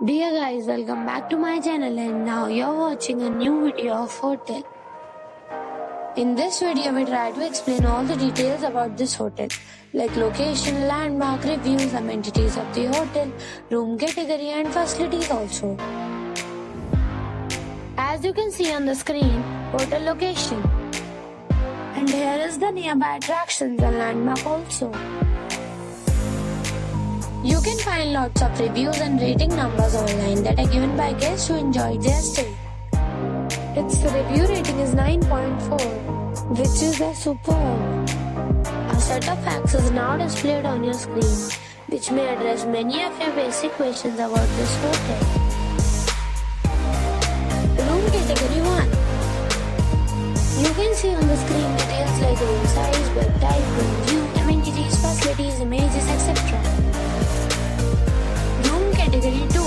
Dear guys, welcome back to my channel and now you're watching a new video of hotel. In this video we try to explain all the details about this hotel like location, landmark, reviews, amenities of the hotel, room category and facilities also. As you can see on the screen, hotel location. And here is the nearby attractions and landmark also. You can find lots of reviews and rating numbers online that are given by guests who enjoyed their stay. Its review rating is 9.4, which is a superb. A set of facts is now displayed on your screen, which may address many of your basic questions about this hotel. Room category 1. You can see on the screen details like room size, bed type, room view, amenities, facilities, images, etc. Room category 2.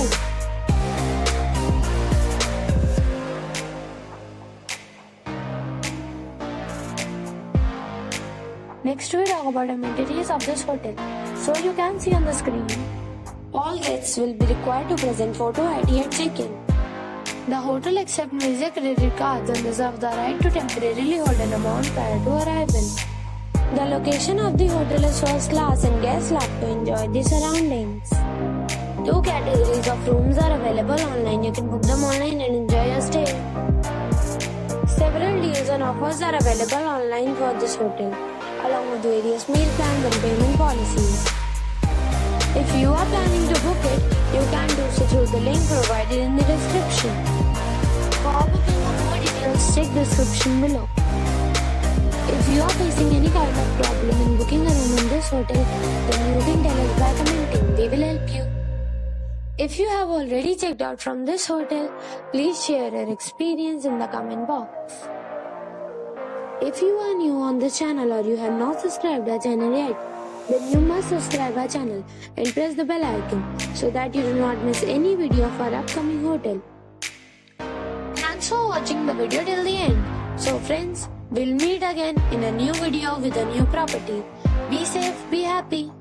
Next we talk about amenities of this hotel. So you can see on the screen, all guests will be required to present photo ID at check-in. The hotel accepts major credit cards and reserves the right to temporarily hold an amount prior to arrival. The location of the hotel is first class and guests love to enjoy the surroundings. 2 categories of rooms are available online. You can book them online and enjoy your stay. Several deals and offers are available online for this hotel, along with various meal plans and payment policies. If you are planning to book it, you can do so through the link provided in the description. For booking or more details, check the description below. If you are facing any kind of problem in booking a room in this hotel, then you can tell us by commenting. We will help you. If you have already checked out from this hotel, please share your experience in the comment box. If you are new on this channel or you have not subscribed our channel yet, then you must subscribe our channel and press the bell icon so that you do not miss any video of our upcoming hotel. Thanks for watching the video till the end. So friends, we'll meet again in a new video with a new property. Be safe, be happy.